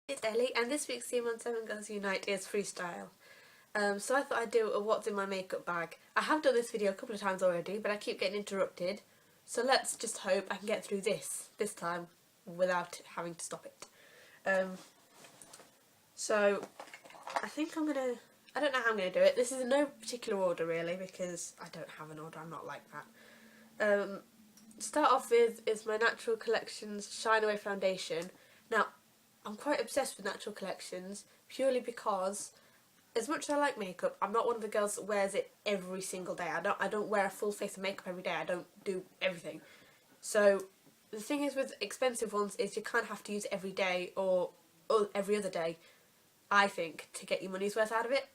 It's Ellie, and this week's theme on 7 Girls Unite is freestyle. So I thought I'd do a what's in my makeup bag. I have done this video a couple of times already, but I keep getting interrupted. So let's just hope I can get through this time without having to stop it. So I think I don't know how I'm gonna do it. This is in no particular order really, because I don't have an order. I'm not like that. Start off with is my Natural Collections Shine Away foundation. Now, I'm quite obsessed with Natural Collections purely because, as much as I like makeup, I'm not one of the girls that wears it every single day. I don't wear a full face of makeup every day. I don't do everything. So the thing is with expensive ones is you kind of have to use it every day or every other day, I think, to get your money's worth out of it.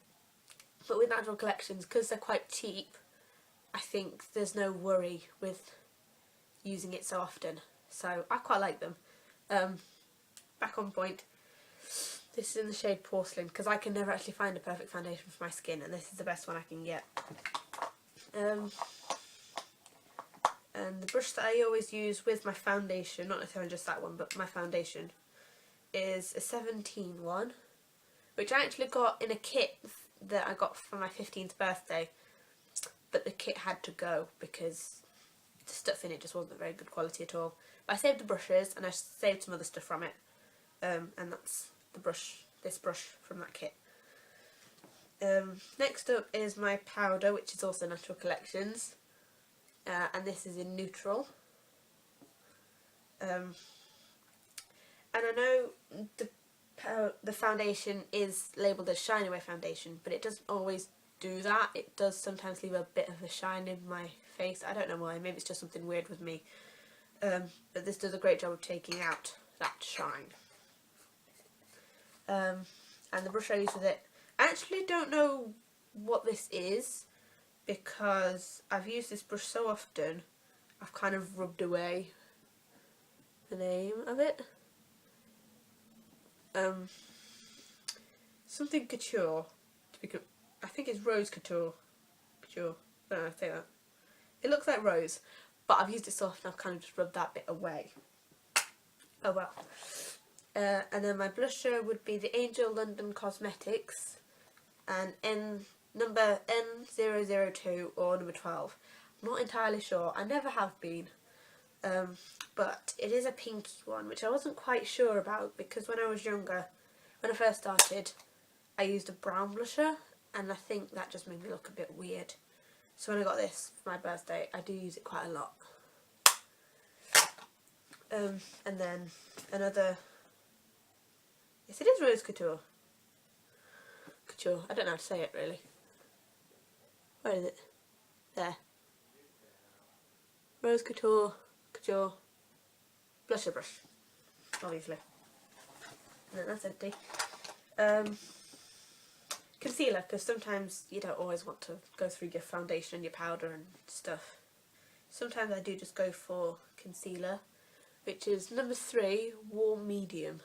But with Natural Collections, because they're quite cheap, I think there's no worry with using it so often. So I quite like them. Back on point. This is in the shade Porcelain because I can never actually find a perfect foundation for my skin, and this is the best one I can get. And the brush that I always use with my foundation, not necessarily just that one, but my foundation, is a 17 one, which I actually got in a kit that I got for my 15th birthday, but the kit had to go because the stuff in it just wasn't very good quality at all. But I saved the brushes and I saved some other stuff from it, and that's the brush, this brush from that kit. Next up is my powder, which is also Natural Collections, and this is in neutral. And I know the foundation is labelled as Shine Away foundation, but it doesn't always do that. It does sometimes leave a bit of a shine in my face. I don't know why, maybe it's just something weird with me. But this does a great job of taking out that shine. And the brush I use with it, I actually don't know what this is because I've used this brush so often I've kind of rubbed away the name of it. Something Couture. I think it's Rose Couture. I don't know how to say that. It looks like rose, but I've used it so often I've kind of just rubbed that bit away. Oh well. And then my blusher would be the Angel London Cosmetics and number N002 or number 12. I'm not entirely sure. I never have been. But it is a pinky one, which I wasn't quite sure about because when I was younger, when I first started, I used a brown blusher and I think that just made me look a bit weird. So when I got this for my birthday, I do use it quite a lot. And then another, yes it is Rose Couture. I don't know how to say it really. Where is it? There. Rose Couture blusher brush, obviously. And then that's empty. Concealer, because sometimes you don't always want to go through your foundation and your powder and stuff. Sometimes I do just go for concealer, which is number 3, Warm Medium.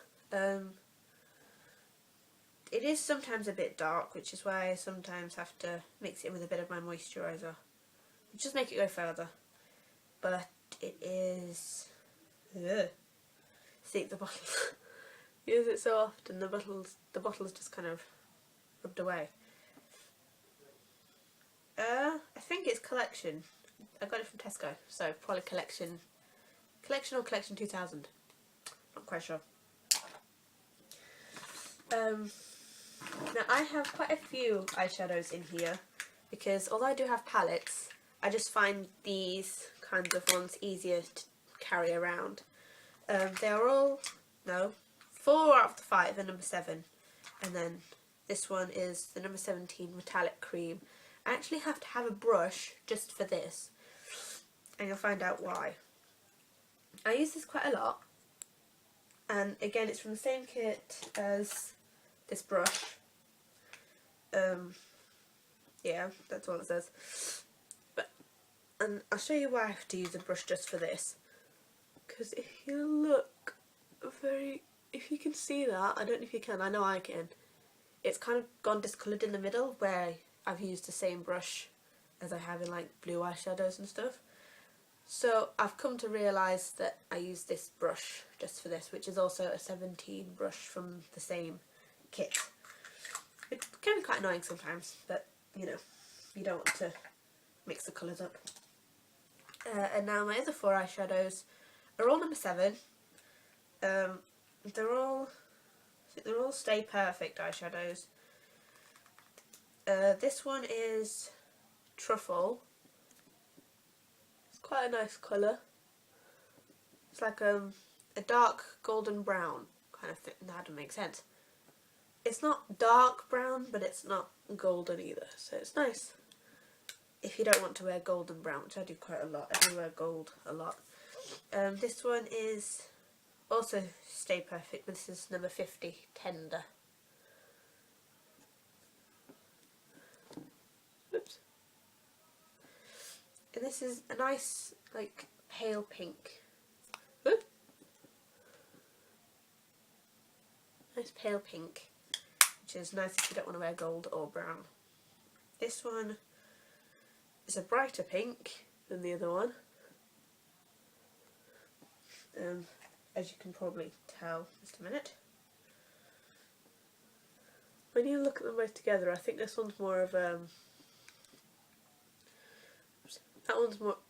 It is sometimes a bit dark, which is why I sometimes have to mix it with a bit of my moisturiser. Just make it go further. But it is... See, the bottle. Use it so often, the bottle's just kind of rubbed away. I think it's Collection. I got it from Tesco, so probably Collection or Collection 2000. Not quite sure. Now I have quite a few eyeshadows in here because although I do have palettes, I just find these kinds of ones easier to carry around. They are all, no, 4 out of the 5 are number 7, and then this one is the number 17 Metallic Cream. I actually have to have a brush just for this, and you'll find out why. I use this quite a lot, and again it's from the same kit as this brush. Yeah, that's all it says. And I'll show you why I have to use a brush just for this. Because if you look if you can see that, I don't know if you can, I know I can. It's kind of gone discoloured in the middle where I've used the same brush as I have in like blue eyeshadows and stuff. So I've come to realise that I use this brush just for this, which is also a 17 brush from the same kit. It can be quite annoying sometimes, but you know, you don't want to mix the colours up. And now my other 4 eyeshadows are all number 7. They're all Stay Perfect eyeshadows. This one is Truffle. It's quite a nice colour. It's like a dark golden brown kind of thing. That doesn't make sense. It's not dark brown, but it's not golden either, so it's nice if you don't want to wear golden brown, which I do quite a lot. I do wear gold a lot. This one is also Stay Perfect, but this is number 50, Tender. Oops. And this is a nice, like, pale pink. Oops. Nice pale pink, which is nice if you don't want to wear gold or brown. This one is a brighter pink than the other one. As you can probably tell, just a minute. When you look at them both together, I think this one's more of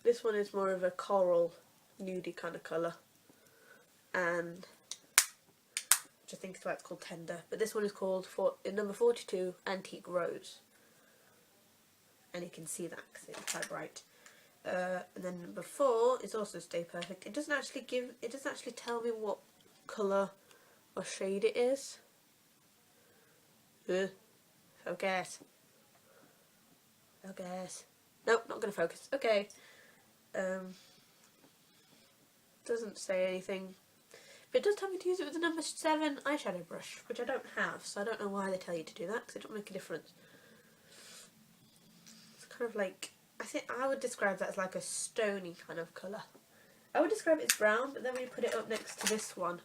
this one is more of a coral, nudie kind of colour, and which I think is why it's called Tender. But this one is called number 42, Antique Rose, and you can see that because it's quite bright. And then number 4 is also Stay Perfect. It doesn't actually tell me what colour or shade it is. Focus. Nope, not going to focus. Okay. Doesn't say anything. But it does tell me to use it with the number 7 eyeshadow brush, which I don't have, so I don't know why they tell you to do that, because it don't make a difference. It's kind of like, I think I would describe that as like a stony kind of colour. I would describe it as brown, but then when you put it up next to this one,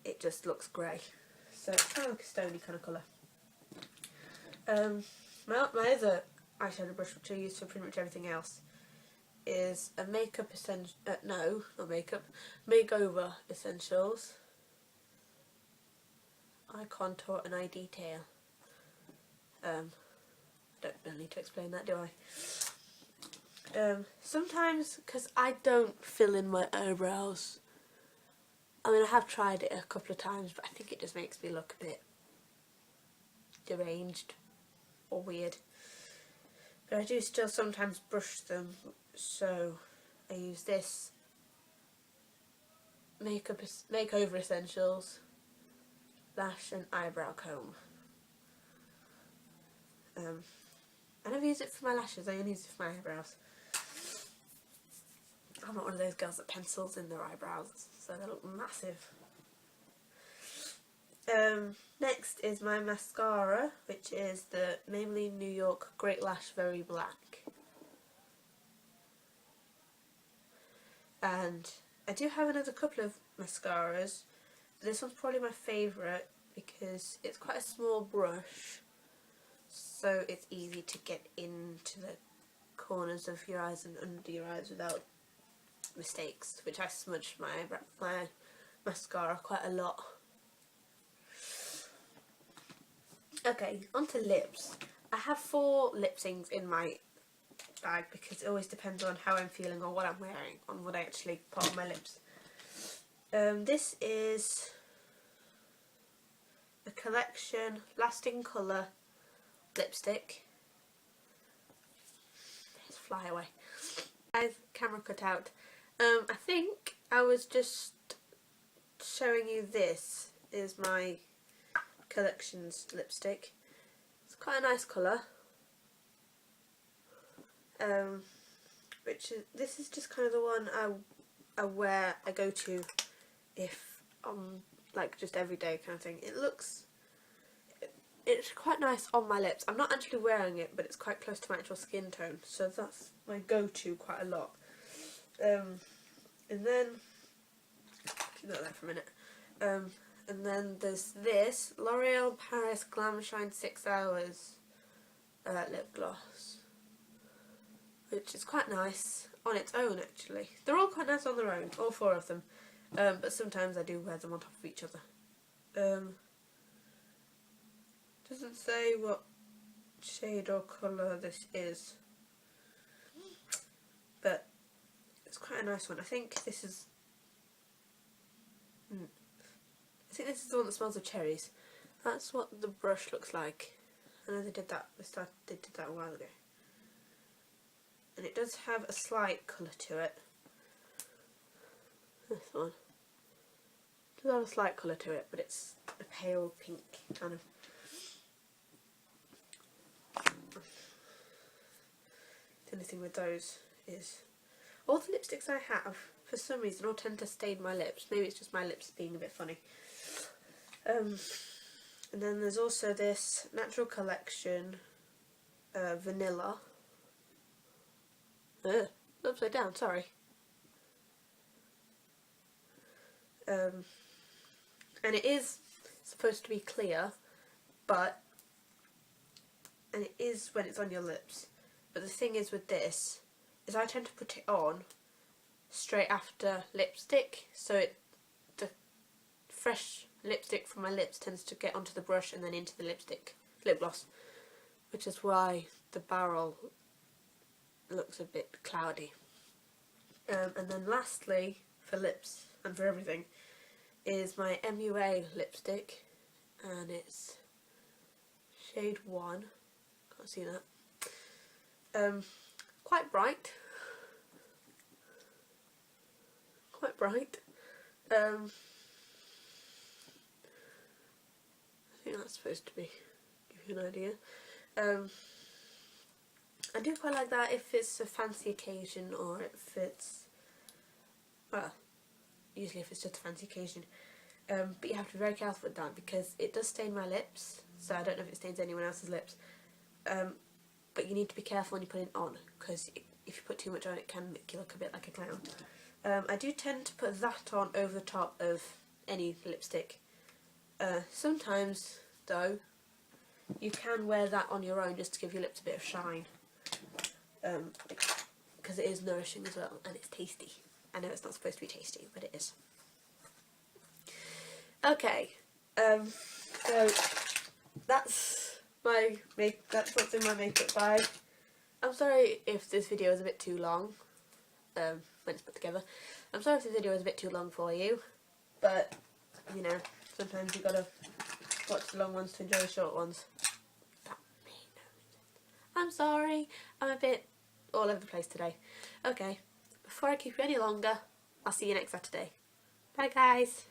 it just looks grey. So it's kind of like a stony kind of colour. My other eyeshadow brush, which I use for pretty much everything else, is a Makeover Essentials Eye Contour and Eye Detail. Don't really need to explain that, do I? Sometimes, because I don't fill in my eyebrows, I mean I have tried it a couple of times, but I think it just makes me look a bit deranged or weird. But I do still sometimes brush them, so I use this Makeover Essentials Lash and Eyebrow Comb. I never use it for my lashes, I only use it for my eyebrows. I'm not one of those girls that pencils in their eyebrows, so they look massive. Next is my mascara, which is the Maybelline New York Great Lash Very Black. And I do have another couple of mascaras. This one's probably my favourite because it's quite a small brush, so it's easy to get into the corners of your eyes and under your eyes without mistakes, which I smudge my mascara quite a lot. Okay, onto lips. I have 4 lip syncs in my bag because it always depends on how I'm feeling or what I'm wearing, on what I actually put on my lips. This is a Collection Lasting Colour lipstick. Let's fly away. I have camera cut out. I think I was just showing you this is my Collections lipstick. It's quite a nice colour. This is just kind of the one I go to if like just everyday kind of thing. It's quite nice on my lips. I'm not actually wearing it, but it's quite close to my actual skin tone, so that's my go-to quite a lot. And then keep that there for a minute. And then there's this L'Oreal Paris Glam Shine 6 Hours lip gloss, which is quite nice on its own actually. They're all quite nice on their own, all 4 of them. But sometimes I do wear them on top of each other. Doesn't say what shade or colour this is, but it's quite a nice one. I think this is the one that smells of cherries. That's what the brush looks like. I know they did that. They did that a while ago, and it does have a slight colour to it. This one does have a slight colour to it, but it's a pale pink kind of. The only thing with those is all the lipsticks I have, for some reason, all tend to stain my lips. Maybe it's just my lips being a bit funny. And then there's also this Natural Collection Vanilla. Upside down, sorry. And it is supposed to be clear, and it is when it's on your lips. But the thing is with this, is I tend to put it on straight after lipstick, so the fresh lipstick from my lips tends to get onto the brush and then into the lip gloss, which is why the barrel looks a bit cloudy. And then lastly, for lips and for everything, is my MUA lipstick, and it's shade 1, can't see that. Quite bright. I think that's supposed to be give you an idea. I do quite like that if it's a fancy occasion, or if it's, well, usually if it's just a fancy occasion. But you have to be very careful with that because it does stain my lips, so I don't know if it stains anyone else's lips. But you need to be careful when you put it on, because if you put too much on it can make you look a bit like a clown. I do tend to put that on over the top of any lipstick. Sometimes, though, you can wear that on your own just to give your lips a bit of shine. Because it is nourishing as well, and it's tasty. I know it's not supposed to be tasty, but it is. Okay, so that's what's in my makeup bag. I'm sorry if this video is a bit too long, when it's put together. I'm sorry if this video is a bit too long for you, but, you know, sometimes you gotta watch the long ones to enjoy the short ones. That made no sense. I'm sorry, I'm a bit all over the place today. Okay, before I keep you any longer, I'll see you next Saturday. Bye guys!